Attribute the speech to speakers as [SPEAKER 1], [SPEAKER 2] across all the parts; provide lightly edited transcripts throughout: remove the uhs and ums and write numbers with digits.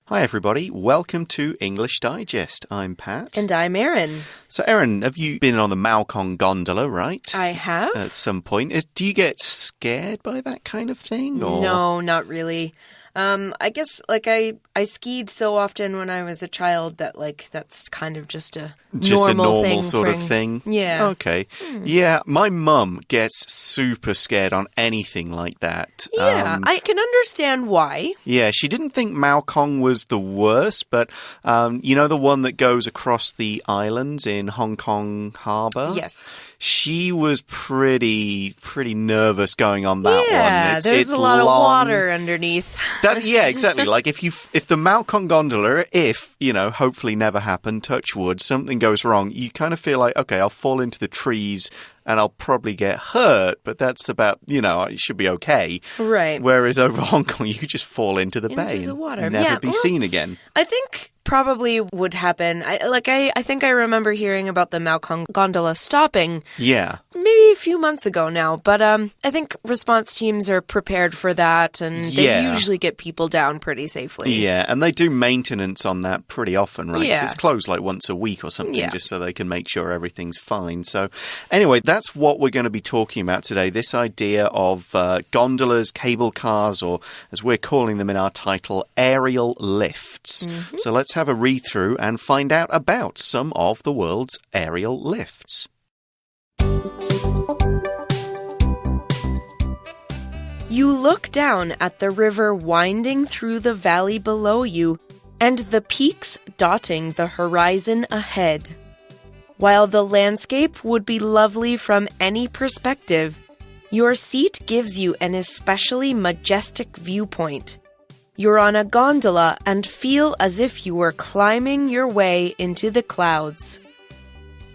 [SPEAKER 1] Hi everybody, welcome to English Digest. I'm Pat.
[SPEAKER 2] And I'm Erin.
[SPEAKER 1] So Erin, have you been on the Malkong gondola, right?
[SPEAKER 2] I have.
[SPEAKER 1] At some point. Do you get scared by that kind of thing? Or?
[SPEAKER 2] No, not really. I guess I skied so often when I was a child that that's kind of just a normal thing
[SPEAKER 1] sort of thing.
[SPEAKER 2] Yeah.
[SPEAKER 1] Okay. Yeah, my mum gets super scared on anything like that.
[SPEAKER 2] Yeah, I can understand why.
[SPEAKER 1] Yeah, she didn't think Malkong was the worst, but you know the one that goes across the islands in Hong Kong Harbour?
[SPEAKER 2] Yes.
[SPEAKER 1] She was pretty nervous going on that one.
[SPEAKER 2] Yeah, there's a lot of water underneath.
[SPEAKER 1] Yeah, exactly. Like if the Malkong gondola, hopefully never happened, touch wood, something goes wrong, you kind of feel like, okay, I'll fall into the trees and I'll probably get hurt, but that's about, it should be okay.
[SPEAKER 2] Right.
[SPEAKER 1] Whereas over Hong Kong, you could just fall into the bay
[SPEAKER 2] the water.
[SPEAKER 1] and never be seen again.
[SPEAKER 2] I think probably would happen. I think I remember hearing about the Malkong gondola stopping.
[SPEAKER 1] Yeah.
[SPEAKER 2] Maybe a few months ago now, but I think response teams are prepared for that, and they usually get people down pretty safely.
[SPEAKER 1] Yeah, and they do maintenance on that pretty often, right? 'Cause
[SPEAKER 2] Yeah.
[SPEAKER 1] it's closed like once a week or something,
[SPEAKER 2] Yeah.
[SPEAKER 1] just so they can make sure everything's fine. So anyway, that's what we're going to be talking about today, this idea of gondolas, cable cars, or as we're calling them in our title, aerial lifts. So let's have a read through and find out about some of the world's aerial lifts.
[SPEAKER 2] You look down at the river winding through the valley below you and the peaks dotting the horizon ahead. While the landscape would be lovely from any perspective, your seat gives you an especially majestic viewpoint. You're on a gondola and feel as if you were climbing your way into the clouds.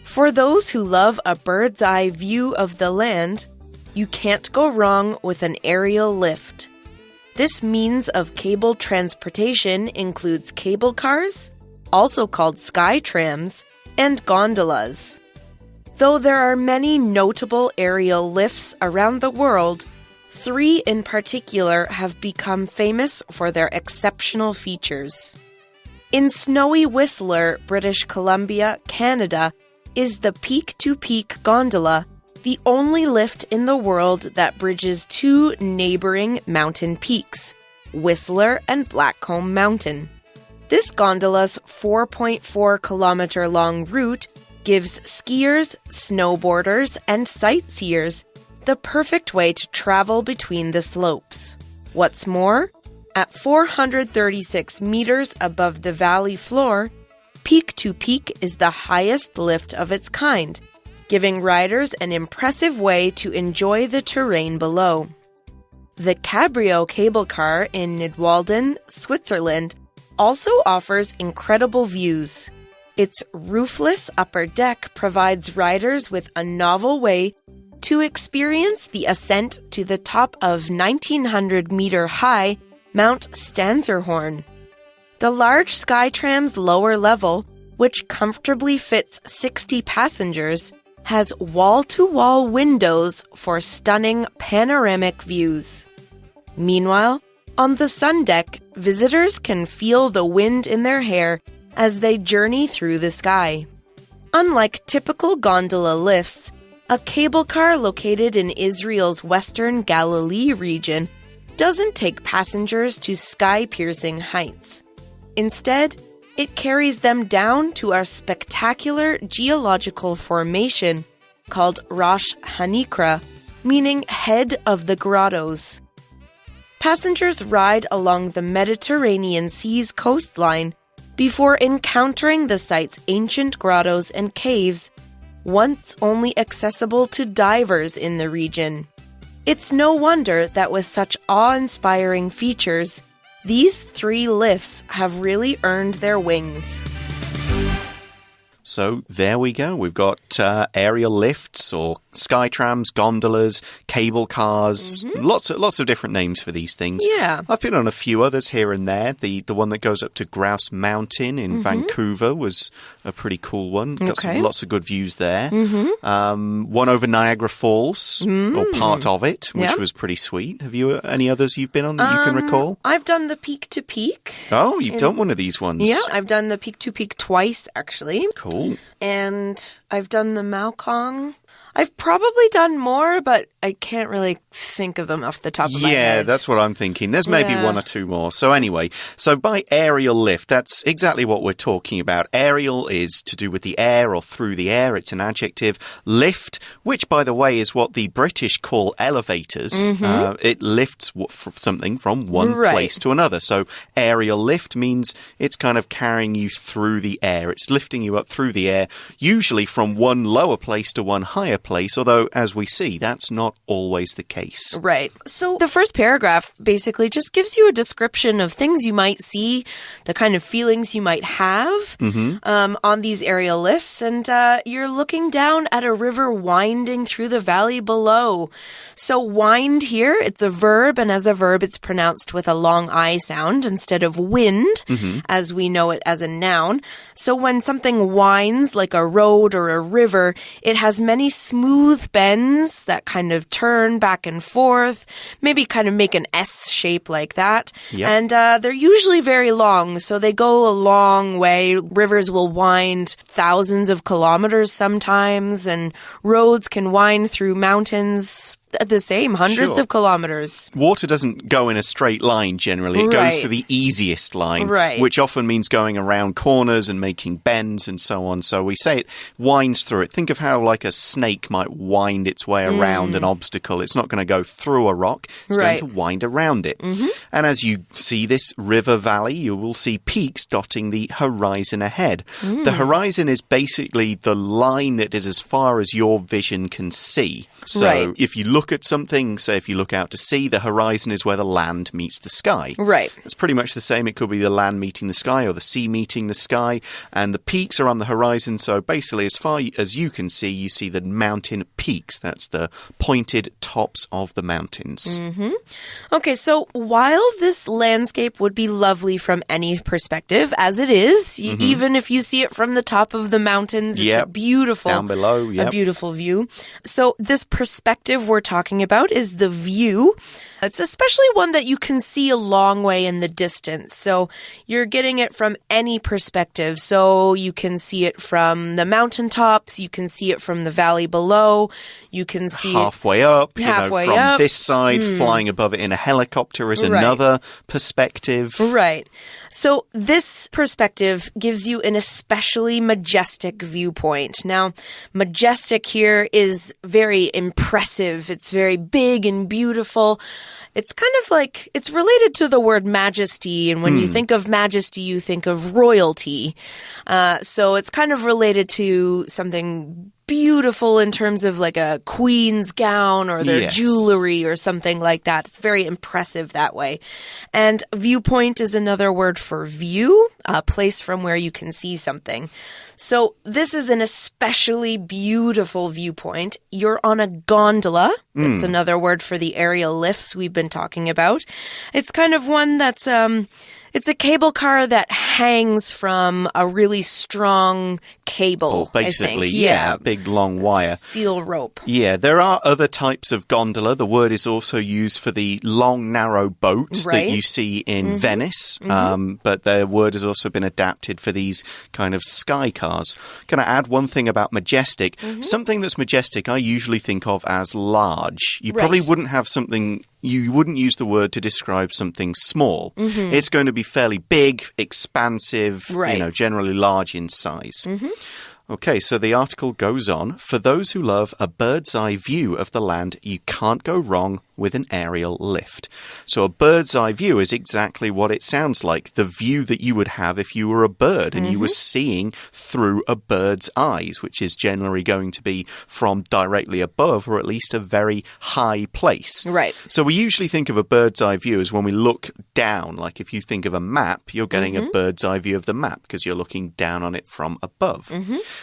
[SPEAKER 2] For those who love a bird's eye view of the land, you can't go wrong with an aerial lift. This means of cable transportation includes cable cars, also called sky trams, and gondolas. Though there are many notable aerial lifts around the world, 3 in particular have become famous for their exceptional features. In snowy Whistler, British Columbia, Canada, is the peak-to-peak gondola, the only lift in the world that bridges 2 neighboring mountain peaks, Whistler and Blackcomb Mountain. This gondola's 4.4-kilometer-long route gives skiers, snowboarders, and sightseers the perfect way to travel between the slopes. What's more, at 436 meters above the valley floor, Peak to Peak is the highest lift of its kind, giving riders an impressive way to enjoy the terrain below. The Cabrio cable car in Nidwalden, Switzerland, also offers incredible views. Its roofless upper deck provides riders with a novel way to experience the ascent to the top of 1,900-meter-high Mount Stanzerhorn. The large Skytram's lower level, which comfortably fits 60 passengers, has wall-to-wall windows for stunning panoramic views. Meanwhile, on the sun deck, visitors can feel the wind in their hair as they journey through the sky. Unlike typical gondola lifts, a cable car located in Israel's western Galilee region doesn't take passengers to sky-piercing heights. Instead, it carries them down to a spectacular geological formation called Rosh Hanikra, meaning head of the grottos. Passengers ride along the Mediterranean Sea's coastline before encountering the site's ancient grottos and caves, once only accessible to divers in the region. It's no wonder that with such awe-inspiring features, these 3 lifts have really earned their wings.
[SPEAKER 1] So there we go. We've got aerial lifts or sky trams, gondolas, cable cars, lots of different names for these things.
[SPEAKER 2] Yeah.
[SPEAKER 1] I've been on a few others here and there. The one that goes up to Grouse Mountain in Vancouver was a pretty cool one. Got lots of good views there. One over Niagara Falls, or part of it, which was pretty sweet. Have you any others you've been on that you can recall?
[SPEAKER 2] I've done the Peak to Peak.
[SPEAKER 1] Oh, you've done one of these ones.
[SPEAKER 2] Yeah, I've done the Peak to Peak twice, actually.
[SPEAKER 1] Cool.
[SPEAKER 2] And I've done the Maokong. I've probably done more, but I can't really think of them off the top of my head.
[SPEAKER 1] Yeah, that's what I'm thinking. There's maybe one or two more. So anyway, so by aerial lift, that's exactly what we're talking about. Aerial is to do with the air or through the air. It's an adjective. Lift, which, by the way, is what the British call elevators. It lifts something from one place to another. So aerial lift means it's kind of carrying you through the air. It's lifting you up through the air, usually from one lower place to one higher place, although, as we see, that's not always the case.
[SPEAKER 2] Right. So the first paragraph basically just gives you a description of things you might see, the kind of feelings you might have on these aerial lifts, and you're looking down at a river winding through the valley below. So wind here, it's a verb, and as a verb, it's pronounced with a long I sound instead of wind, as we know it as a noun. So when something winds, like a road or a river, it has many smooth bends that kind of turn back and forth, maybe kind of make an S shape like that. And they're usually very long, so they go a long way. Rivers will wind thousands of kilometers sometimes, and roads can wind through mountains the same, hundreds of kilometers.
[SPEAKER 1] Water doesn't go in a straight line generally. It goes through the easiest line, which often means going around corners and making bends and so on. So we say it winds through it. Think of how like a snake might wind its way around an obstacle. It's not going to go through a rock. It's going to wind around it. And as you see this river valley, you will see peaks dotting the horizon ahead. The horizon is basically the line that is as far as your vision can see. So if you look at something, say if you look out to sea, the horizon is where the land meets the sky. It's pretty much the same. It could be the land meeting the sky or the sea meeting the sky. And the peaks are on the horizon. So basically, as far as you can see, you see the mountain peaks. That's the pointed tops of the mountains.
[SPEAKER 2] Okay, so while this landscape would be lovely from any perspective, as it is, even if you see it from the top of the mountains, it's a beautiful,
[SPEAKER 1] down below,
[SPEAKER 2] a beautiful view. So this perspective we're talking about is the view. It's especially one that you can see a long way in the distance. So you're getting it from any perspective. So you can see it from the mountaintops. You can see it from the valley below. You can see
[SPEAKER 1] halfway up.
[SPEAKER 2] Halfway
[SPEAKER 1] from
[SPEAKER 2] up.
[SPEAKER 1] This side, flying above it in a helicopter is another perspective.
[SPEAKER 2] So this perspective gives you an especially majestic viewpoint. Now, majestic here is very impressive. It's very big and beautiful. It's kind of like, it's related to the word majesty. And when you think of majesty, you think of royalty. So it's kind of related to something beautiful in terms of like a queen's gown or their jewelry or something like that. It's very impressive that way. And viewpoint is another word for view, a place from where you can see something. So this is an especially beautiful viewpoint. You're on a gondola. That's another word for the aerial lifts we've been talking about. It's kind of one that's it's a cable car that hangs from a really strong cable,
[SPEAKER 1] basically,
[SPEAKER 2] I think.
[SPEAKER 1] big long wire.
[SPEAKER 2] Steel rope.
[SPEAKER 1] Yeah, there are other types of gondola. The word is also used for the long, narrow boats that you see in Venice, but the word has also been adapted for these kind of sky cars. Can I add one thing about majestic? Something that's majestic I usually think of as large. You probably wouldn't have something... You wouldn't use the word to describe something small. It's going to be fairly big, expansive, generally large in size. Okay, so the article goes on. For those who love a bird's eye view of the land, you can't go wrong with an aerial lift. So a bird's eye view is exactly what it sounds like, the view that you would have if you were a bird and you were seeing through a bird's eyes, which is generally going to be from directly above or at least a very high place.
[SPEAKER 2] Right.
[SPEAKER 1] So we usually think of a bird's eye view as when we look down, like if you think of a map, you're getting a bird's eye view of the map because you're looking down on it from above.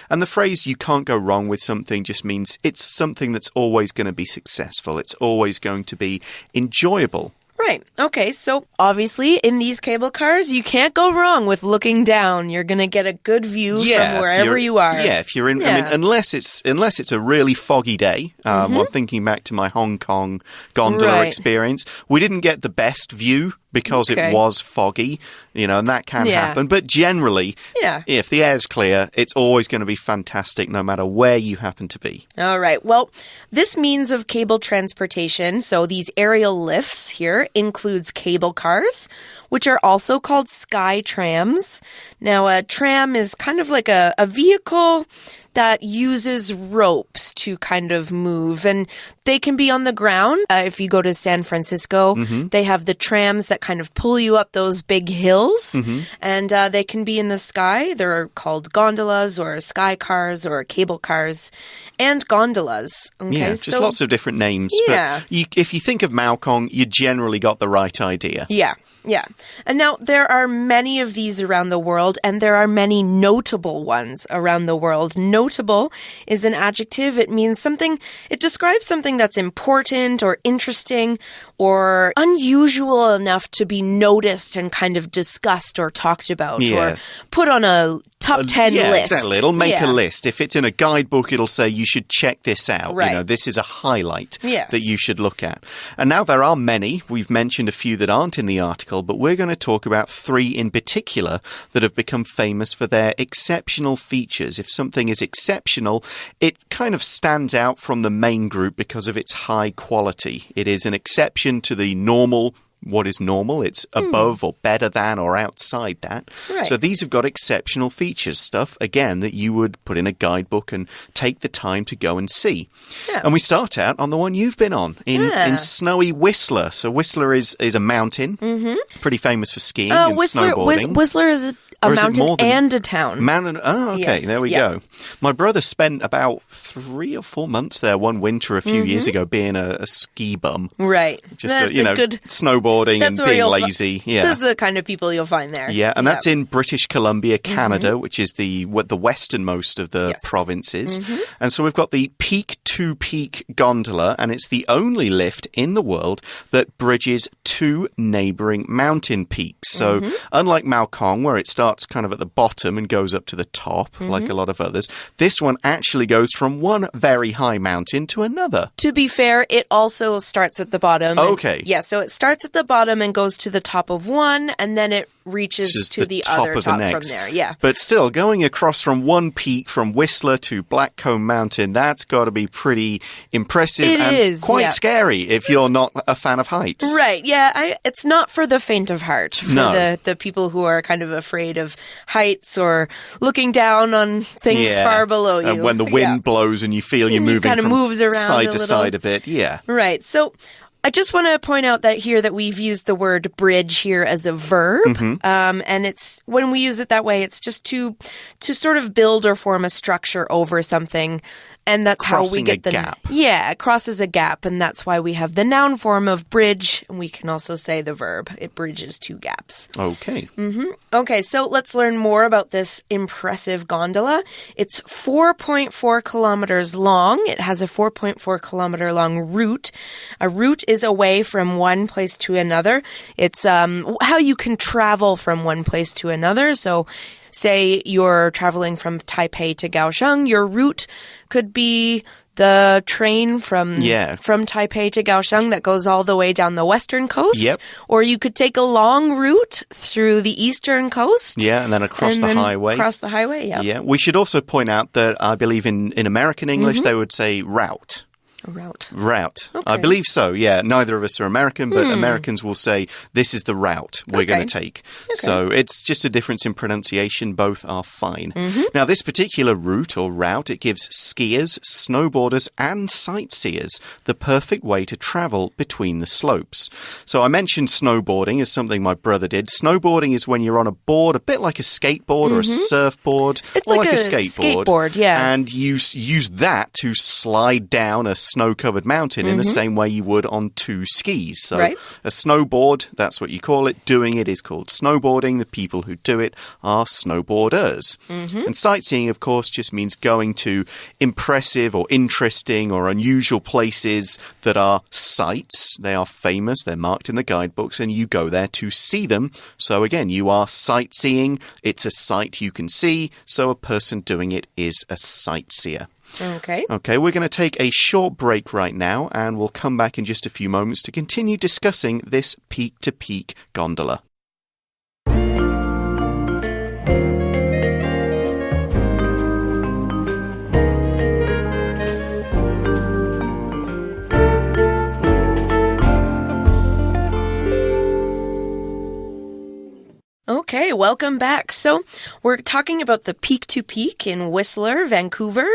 [SPEAKER 1] And the phrase you can't go wrong with something just means it's something that's always going to be successful. It's always going to be enjoyable.
[SPEAKER 2] Right. Okay. So obviously in these cable cars, you can't go wrong with looking down. You're going to get a good view from wherever you are.
[SPEAKER 1] Yeah, if you're in, I mean, unless it's a really foggy day. I'm thinking back to my Hong Kong gondola experience. We didn't get the best view because it was foggy, and that can happen. But generally, if the air's clear, it's always going to be fantastic no matter where you happen to be.
[SPEAKER 2] All right. Well, this means of cable transportation, so these aerial lifts here, includes cable cars, which are also called sky trams. Now, a tram is kind of like a vehicle that uses ropes to kind of move, and they can be on the ground. If you go to San Francisco, they have the trams that kind of pull you up those big hills, and they can be in the sky. They're called gondolas or sky cars or cable cars and gondolas. Okay?
[SPEAKER 1] Yeah, just lots of different names.
[SPEAKER 2] Yeah.
[SPEAKER 1] But if you think of Maokong, you generally got the right idea.
[SPEAKER 2] Yeah. Yeah. And now there are many of these around the world, and there are many notable ones around the world. Notable is an adjective. It means something, it describes something that's important or interesting or unusual enough to be noticed and kind of discussed or talked about or put on a top 10 list.
[SPEAKER 1] Yeah, exactly. It'll make a list. If it's in a guidebook, it'll say you should check this out.
[SPEAKER 2] Right.
[SPEAKER 1] This is a highlight that you should look at. And now there are many. We've mentioned a few that aren't in the article, but we're going to talk about 3 in particular that have become famous for their exceptional features. If something is exceptional, it kind of stands out from the main group because of its high quality. It is an exception to the normal. What is normal? It's above or better than or outside that.
[SPEAKER 2] Right.
[SPEAKER 1] So these have got exceptional features, stuff, again, that you would put in a guidebook and take the time to go and see. Yeah. And we start out on the one you've been on, in snowy Whistler. So Whistler is a mountain, pretty famous for skiing and snowboarding.
[SPEAKER 2] Whistler is a mountain and a town.
[SPEAKER 1] Okay, yes, there we go. My brother spent about 3 or 4 months there one winter a few years ago being a ski bum.
[SPEAKER 2] Right.
[SPEAKER 1] Just, good snowboarding and being lazy. Yeah.
[SPEAKER 2] This is the kind of people you'll find there.
[SPEAKER 1] Yeah, and that's in British Columbia, Canada, which is the westernmost of the provinces. And so we've got the Peak to Peak gondola, and it's the only lift in the world that bridges 2 neighboring mountain peaks. So unlike Maokong, where it starts kind of at the bottom and goes up to the top, like a lot of others, this one actually goes from one very high mountain to another.
[SPEAKER 2] To be fair, it also starts at the bottom.
[SPEAKER 1] Okay.
[SPEAKER 2] So it starts at the bottom and goes to the top of one, and then it reaches to the other top from there. Yeah.
[SPEAKER 1] But still, going across from one peak from Whistler to Blackcomb Mountain, that's got to be pretty impressive and quite scary if you're not a fan of heights.
[SPEAKER 2] Right. Yeah. It's not for the faint of heart. For the people who are kind of afraid of heights or looking down on things far below you.
[SPEAKER 1] And when the wind blows and you feel you're moving
[SPEAKER 2] kind of moves around
[SPEAKER 1] side to side a bit. Yeah.
[SPEAKER 2] Right. So I just want to point out that we've used the word bridge here as a verb. And it's when we use it that way, it's just to sort of build or form a structure over something. And that's how we get the gap. Yeah, it crosses a gap, and that's why we have the noun form of bridge. And we can also say the verb. It bridges 2 gaps.
[SPEAKER 1] Okay.
[SPEAKER 2] Okay, so let's learn more about this impressive gondola. It's 4.4 kilometers long. It has a 4.4 kilometer long route. A route is a way from one place to another. It's how you can travel from one place to another. So say you're traveling from Taipei to Kaohsiung, your route could be the train from Taipei to Kaohsiung that goes all the way down the western coast.
[SPEAKER 1] Yep.
[SPEAKER 2] Or you could take a long route through the eastern coast.
[SPEAKER 1] Yeah, and then across the highway.
[SPEAKER 2] Across the highway, yeah.
[SPEAKER 1] Yeah, we should also point out that I believe in American English they would say route.
[SPEAKER 2] A route.
[SPEAKER 1] Route.
[SPEAKER 2] Okay.
[SPEAKER 1] I believe so, yeah. Neither of us are American, but Americans will say, this is the route we're going to take.
[SPEAKER 2] Okay.
[SPEAKER 1] So it's just a difference in pronunciation. Both are fine. Now, this particular route or route, it gives skiers, snowboarders, and sightseers the perfect way to travel between the slopes. So I mentioned snowboarding as something my brother did. Snowboarding is when you're on a board, a bit like a skateboard or a surfboard.
[SPEAKER 2] It's
[SPEAKER 1] or
[SPEAKER 2] like
[SPEAKER 1] a
[SPEAKER 2] skateboard, yeah.
[SPEAKER 1] And you use that to slide down a snow-covered mountain in the same way you would on two skis. So a snowboard, that's what you call it. Doing it is called snowboarding. The people who do it are snowboarders. And sightseeing, of course, just means going to impressive or interesting or unusual places that are sights. They are famous. They're marked in the guidebooks, and you go there to see them. So again, you are sightseeing. It's a sight you can see. So a person doing it is a sightseer.
[SPEAKER 2] Okay.
[SPEAKER 1] Okay, we're going to take a short break right now, and we'll come back in just a few moments to continue discussing this peak-to-peak gondola.
[SPEAKER 2] Okay, welcome back. So we're talking about the peak-to-peak in Whistler, Vancouver,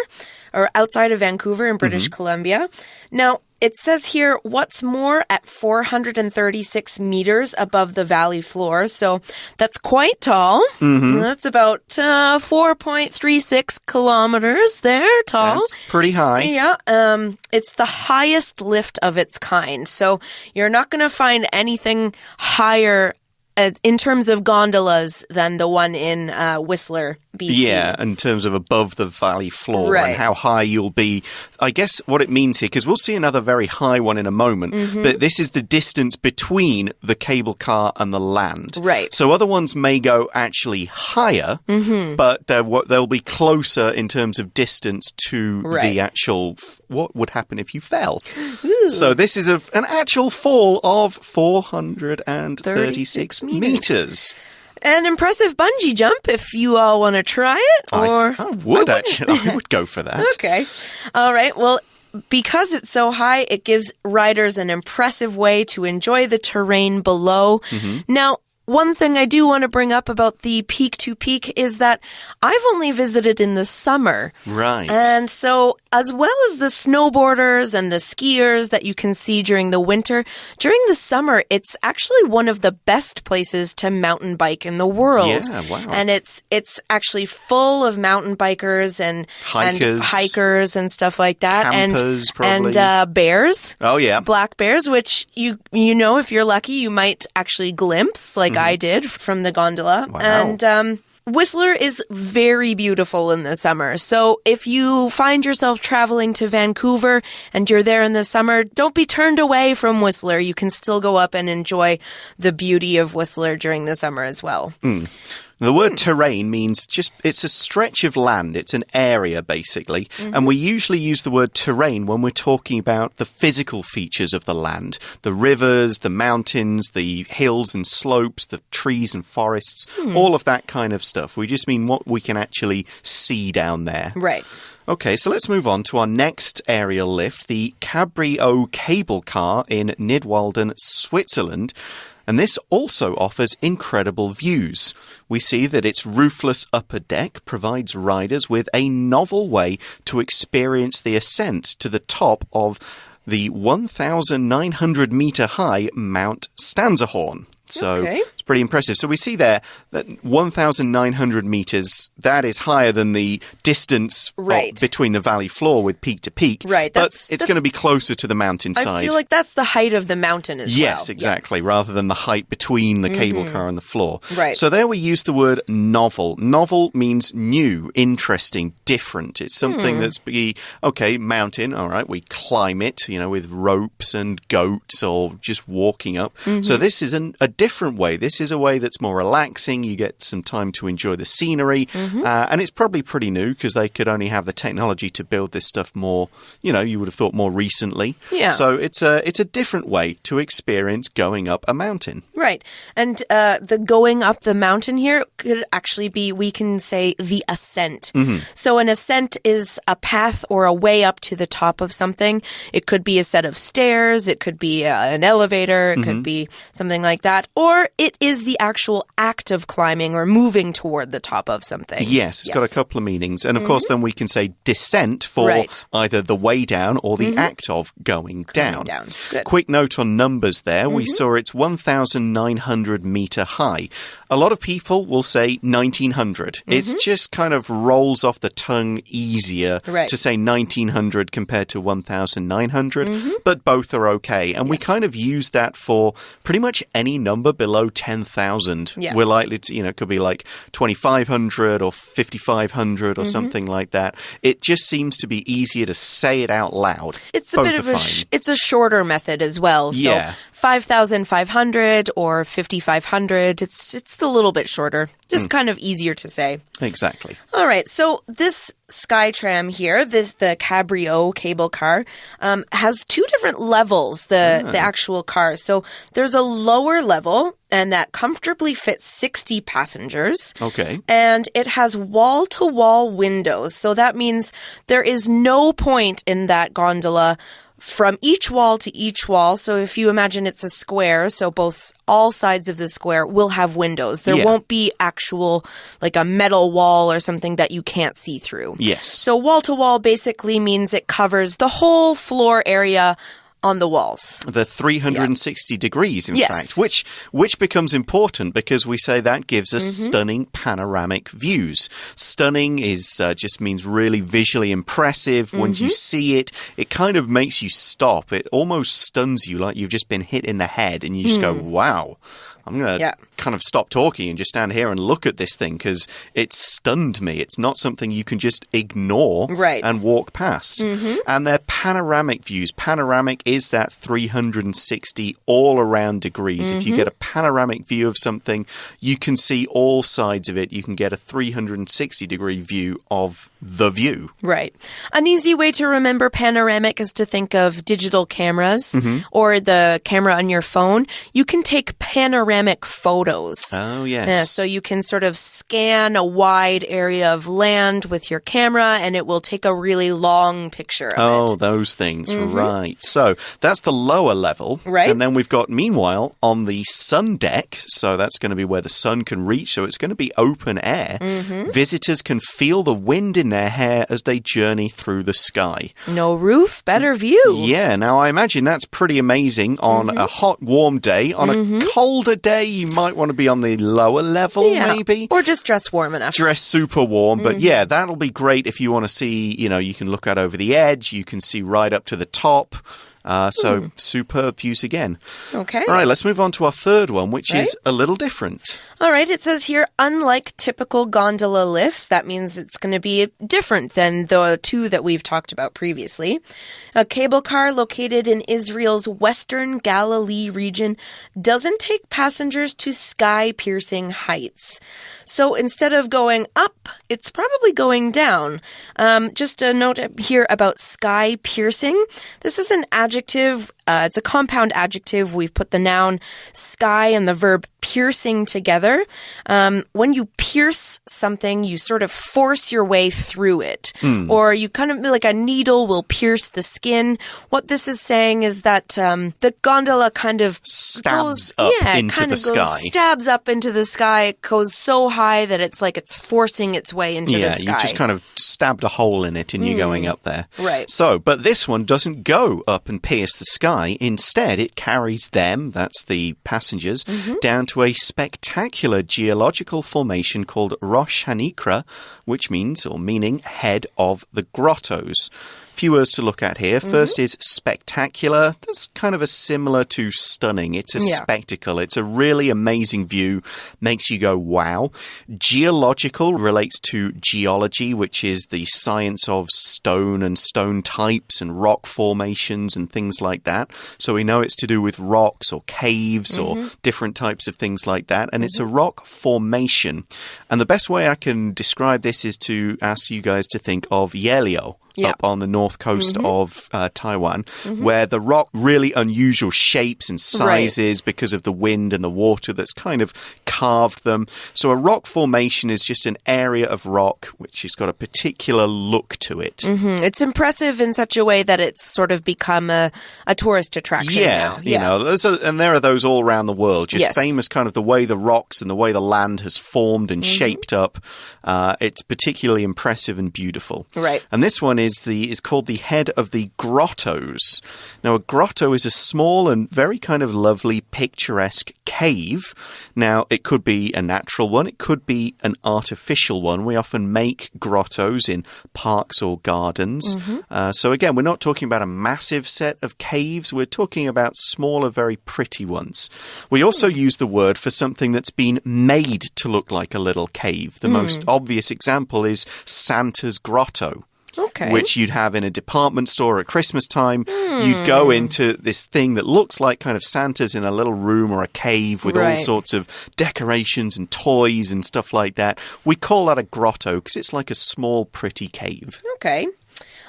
[SPEAKER 2] or outside of Vancouver in British Columbia. Now, it says here, what's more, at 436 meters above the valley floor. So that's quite tall. That's about 4.36 kilometers there, tall.
[SPEAKER 1] That's pretty high.
[SPEAKER 2] Yeah. It's the highest lift of its kind. So you're not going to find anything higher in terms of gondolas than the one in Whistler, BC.
[SPEAKER 1] Yeah, in terms of above the valley floor and how high you'll be. I guess what it means here, because we'll see another very high one in a moment, but this is the distance between the cable car and the land.
[SPEAKER 2] Right.
[SPEAKER 1] So other ones may go actually higher, but they'll be closer in terms of distance to the actual, what would happen if you fell. So this is an actual fall of 436 meters.
[SPEAKER 2] An impressive bungee jump if you all want to try it. Or
[SPEAKER 1] I would actually. I would go for that.
[SPEAKER 2] Okay. All right. Well, because it's so high, it gives riders an impressive way to enjoy the terrain below. Now, one thing I do want to bring up about the peak-to-peak is that I've only visited in the summer.
[SPEAKER 1] Right.
[SPEAKER 2] And so, as well as the snowboarders and the skiers that you can see during the winter, during the summer, it's actually one of the best places to mountain bike in the world.
[SPEAKER 1] Yeah, wow.
[SPEAKER 2] And it's actually full of mountain bikers and hikers and stuff like that.
[SPEAKER 1] Campers, probably.
[SPEAKER 2] And bears.
[SPEAKER 1] Oh, yeah.
[SPEAKER 2] Black bears, which you know, if you're lucky, you might actually glimpse, like I did, from the gondola.
[SPEAKER 1] Wow.
[SPEAKER 2] And Whistler is very beautiful in the summer. So if you find yourself traveling to Vancouver and you're there in the summer, don't be turned away from Whistler. You can still go up and enjoy the beauty of Whistler during the summer as well.
[SPEAKER 1] The word terrain means it's a stretch of land. It's an area, basically. And we usually use the word terrain when we're talking about the physical features of the land. The rivers, the mountains, the hills and slopes, the trees and forests, all of that kind of stuff. We just mean what we can actually see down there.
[SPEAKER 2] Right.
[SPEAKER 1] Okay, so let's move on to our next aerial lift, the Cabrio cable car in Nidwalden, Switzerland. And this also offers incredible views. We see that its roofless upper deck provides riders with a novel way to experience the ascent to the top of the 1,900-meter high Mount Stanzerhorn. So it's pretty impressive. So we see there that 1,900 meters, that is higher than the distance between the valley floor with peak to peak.
[SPEAKER 2] Right.
[SPEAKER 1] But it's going to be closer to the mountainside.
[SPEAKER 2] I feel like that's the height of the mountain as well.
[SPEAKER 1] Yes, exactly, rather than the height between the cable car and the floor.
[SPEAKER 2] Right.
[SPEAKER 1] So there we use the word novel. Novel means new, interesting, different. It's something that's mountain, all right, we climb it, with ropes and goats or just walking up. So this is a different way. This this is a way that's more relaxing. You get some time to enjoy the scenery. And it's probably pretty new because they could only have the technology to build this stuff more, you would have thought more recently.
[SPEAKER 2] Yeah.
[SPEAKER 1] So it's a different way to experience going up a mountain.
[SPEAKER 2] Right. And the going up the mountain here could actually be, we can say, the ascent. So an ascent is a path or a way up to the top of something. It could be a set of stairs. It could be an elevator. It could be something like that. Or it is the actual act of climbing or moving toward the top of something.
[SPEAKER 1] Yes, it's got a couple of meanings. And of course, then we can say descent for either the way down or the act of going down.
[SPEAKER 2] Good.
[SPEAKER 1] Quick note on numbers there. We saw it's 1,900 meter high. A lot of people will say 1,900. It's just kind of rolls off the tongue easier to say 1,900 compared to 1,900, but both are okay. And we kind of use that for pretty much any number below 10,000.
[SPEAKER 2] Yes.
[SPEAKER 1] We're likely to, it could be like 2,500 or 5,500 or something like that. It just seems to be easier to say it out loud.
[SPEAKER 2] It's a bit of it's a shorter method as well. So 5,500 or 5,500, it's a little bit shorter. Just kind of easier to say.
[SPEAKER 1] Exactly.
[SPEAKER 2] All right. So this Skytram here, the Cabrio cable car, has two different levels, the actual car. So there's a lower level, and that comfortably fits 60 passengers.
[SPEAKER 1] Okay.
[SPEAKER 2] And it has wall-to-wall windows. So that means there is no point in that gondola from each wall to each wall. So if you imagine it's a square, so all sides of the square will have windows. There won't be actual, like a metal wall or something that you can't see through.
[SPEAKER 1] Yes.
[SPEAKER 2] So wall to wall basically means it covers the whole floor area on the walls.
[SPEAKER 1] The 360 degrees, in fact, which becomes important because we say that gives us stunning panoramic views. Stunning is just means really visually impressive. Once you see it, it kind of makes you stop. It almost stuns you like you've just been hit in the head and you just go, wow. I'm going to kind of stop talking and just stand here and look at this thing because it stunned me. It's not something you can just ignore and walk past. And they're panoramic views. Panoramic is that 360 all around degrees. If you get a panoramic view of something, you can see all sides of it. You can get a 360 degree view of the view.
[SPEAKER 2] Right. An easy way to remember panoramic is to think of digital cameras or the camera on your phone. You can take panoramic photos.
[SPEAKER 1] Oh, yes.
[SPEAKER 2] So you can sort of scan a wide area of land with your camera and it will take a really long picture of it.
[SPEAKER 1] Oh, those things. Right. So that's the lower level.
[SPEAKER 2] Right.
[SPEAKER 1] And then we've got, meanwhile, on the sun deck, so that's going to be where the sun can reach, so it's going to be open air. Visitors can feel the wind in their hair as they journey through the sky.
[SPEAKER 2] No roof, better view.
[SPEAKER 1] Yeah, now I imagine that's pretty amazing on a hot, warm day. On a colder day, you might want to be on the lower level, maybe.
[SPEAKER 2] Or just dress warm enough.
[SPEAKER 1] Dress super warm. But yeah, that'll be great if you want to see, you can look out over the edge. You can see right up to the top. So superb views again.
[SPEAKER 2] Okay.
[SPEAKER 1] All right, let's move on to our third one, which is a little different.
[SPEAKER 2] All right, it says here, unlike typical gondola lifts, that means it's going to be different than the two that we've talked about previously. A cable car located in Israel's Western Galilee region doesn't take passengers to sky-piercing heights. So instead of going up, it's probably going down. Just a note here about sky-piercing. This is an adjective. It's a compound adjective. We've put the noun sky and the verb piercing together. When you pierce something, you sort of force your way through it. Or you kind of like a needle will pierce the skin. What this is saying is that the gondola kind of
[SPEAKER 1] stabs up into the sky.
[SPEAKER 2] Stabs up into the sky. It goes so high that it's like it's forcing its way into the sky.
[SPEAKER 1] Yeah, you just kind of stabbed a hole in it and you're going up there.
[SPEAKER 2] Right.
[SPEAKER 1] So, but this one doesn't go up and pierce the sky. Instead, it carries them, that's the passengers, down to a spectacular geological formation called Rosh Hanikra, which means, or meaning, head of the grottos. Few words to look at here. First is spectacular. That's kind of a similar to stunning. It's a spectacle. It's a really amazing view. Makes you go, wow. Geological relates to geology, which is the science of stone and stone types and rock formations and things like that. that. So we know it's to do with rocks or caves or different types of things like that. And it's a rock formation. And the best way I can describe this is to ask you guys to think of Yelio. Up on the north coast of Taiwan, where the rock really unusual shapes and sizes because of the wind and the water that's kind of carved them. So a rock formation is just an area of rock which has got a particular look to it.
[SPEAKER 2] It's impressive in such a way that it's sort of become a tourist attraction now.
[SPEAKER 1] You know, and there are those all around the world, just famous kind of the way the rocks and the way the land has formed and shaped up. It's particularly impressive and beautiful.
[SPEAKER 2] Right.
[SPEAKER 1] And this one is called the head of the grottos. Now, a grotto is a small and very kind of lovely, picturesque cave. Now, it could be a natural one. It could be an artificial one. We often make grottos in parks or gardens. So again, we're not talking about a massive set of caves. We're talking about smaller, very pretty ones. We also use the word for something that's been made to look like a little cave. The most obvious example is Santa's grotto.
[SPEAKER 2] Okay.
[SPEAKER 1] Which you'd have in a department store at Christmas time. You'd go into this thing that looks like kind of Santa's in a little room or a cave with all sorts of decorations and toys and stuff like that. We call that a grotto because it's like a small, pretty cave.
[SPEAKER 2] Okay.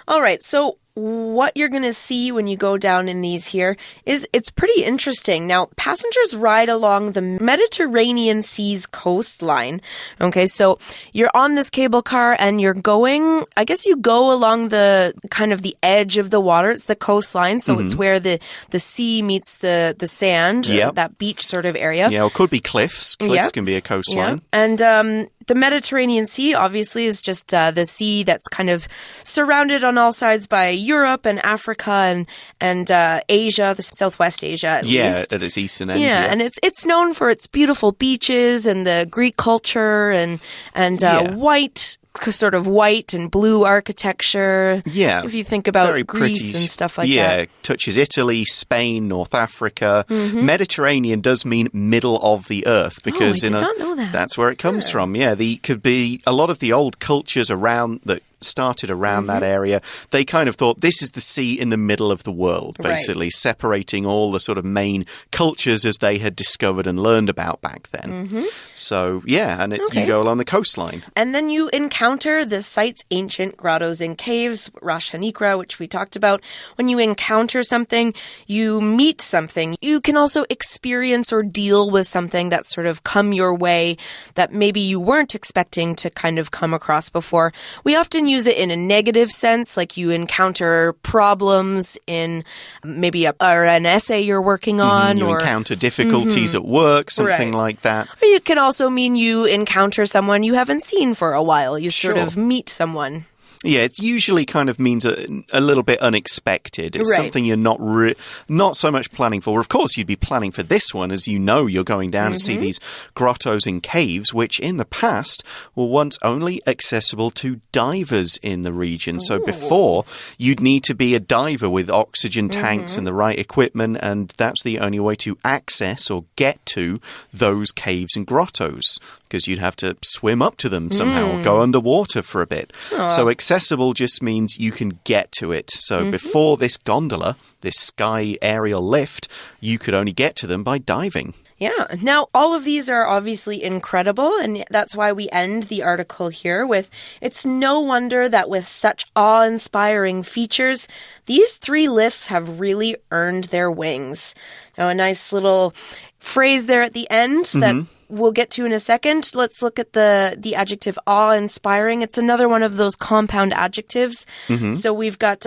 [SPEAKER 2] All right. So what you're going to see when you go down in these here is it's pretty interesting. Now, passengers ride along the Mediterranean Sea's coastline. Okay, so you're on this cable car and you're going, I guess you go along the kind of the edge of the water. It's the coastline, so it's where the sea meets the sand, that beach sort of area.
[SPEAKER 1] Yeah, it could be cliffs. Cliffs can be a coastline.
[SPEAKER 2] And the Mediterranean Sea, obviously, is just the sea that's kind of surrounded on all sides by Europe and Africa and Asia, the Southwest Asia at least.
[SPEAKER 1] At its eastern end.
[SPEAKER 2] Yeah, and it's known for its beautiful beaches and the Greek culture and white sort of white and blue architecture.
[SPEAKER 1] Yeah.
[SPEAKER 2] If you think about
[SPEAKER 1] very
[SPEAKER 2] Greece
[SPEAKER 1] pretty,
[SPEAKER 2] and stuff like that.
[SPEAKER 1] Yeah, it touches Italy, Spain, North Africa. Mediterranean does mean middle of the earth because
[SPEAKER 2] I did not know that.
[SPEAKER 1] That's where it comes from. Yeah, could be a lot of the old cultures around that started around that area. They kind of thought this is the sea in the middle of the world, basically separating all the sort of main cultures as they had discovered and learned about back then. So yeah, and you go along the coastline.
[SPEAKER 2] And then you encounter the site's ancient grottos and caves, Rashanikra, which we talked about. When you encounter something, you meet something. You can also experience or deal with something that's sort of come your way that maybe you weren't expecting to kind of come across before. We often use it in a negative sense, like you encounter problems in maybe or an essay you're working on.
[SPEAKER 1] You encounter difficulties at work, something like that.
[SPEAKER 2] Or it can also mean you encounter someone you haven't seen for a while. You sort of meet someone.
[SPEAKER 1] Yeah, it usually kind of means a little bit unexpected. It's something you're not so much planning for. Of course, you'd be planning for this one, as you know you're going down to see these grottos and caves, which in the past were once only accessible to divers in the region. So before, you'd need to be a diver with oxygen tanks and the right equipment, and that's the only way to access or get to those caves and grottos, because you'd have to swim up to them somehow or go underwater for a bit. So accessible just means you can get to it. So before this gondola, this sky aerial lift, you could only get to them by diving.
[SPEAKER 2] Yeah. Now, all of these are obviously incredible, and that's why we end the article here with, it's no wonder that with such awe-inspiring features, these 3 lifts have really earned their wings. Now, a nice little phrase there at the end that we'll get to in a second. Let's look at the adjective awe-inspiring. It's another one of those compound adjectives. So we've got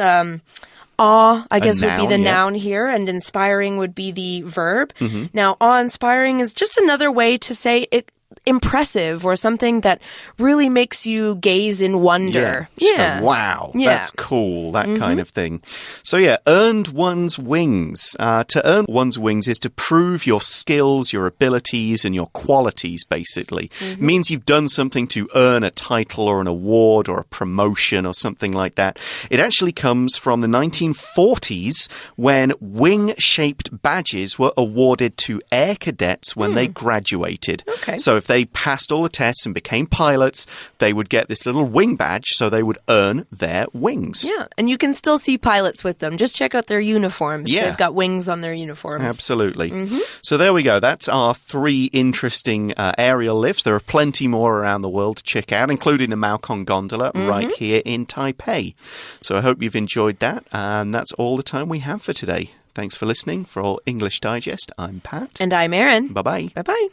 [SPEAKER 2] awe, I guess, would be the noun here, and inspiring would be the verb. Now, awe-inspiring is just another way to say it impressive or something that really makes you gaze in wonder.
[SPEAKER 1] So, wow, that's cool, that kind of thing. So yeah, earned one's wings. To earn one's wings is to prove your skills, your abilities, and your qualities, basically. It means you've done something to earn a title or an award or a promotion or something like that. It actually comes from the 1940s when wing-shaped badges were awarded to air cadets when they graduated. So So if they passed all the tests and became pilots, they would get this little wing badge, so they would earn their wings.
[SPEAKER 2] Yeah, and you can still see pilots with them. Just check out their uniforms.
[SPEAKER 1] Yeah.
[SPEAKER 2] They've got wings on their uniforms.
[SPEAKER 1] Absolutely. So there we go. That's our 3 interesting aerial lifts. There are plenty more around the world to check out, including the Malkong Gondola right here in Taipei. So I hope you've enjoyed that. And that's all the time we have for today. Thanks for listening. For English Digest, I'm Pat.
[SPEAKER 2] And I'm Erin.
[SPEAKER 1] Bye-bye.
[SPEAKER 2] Bye-bye.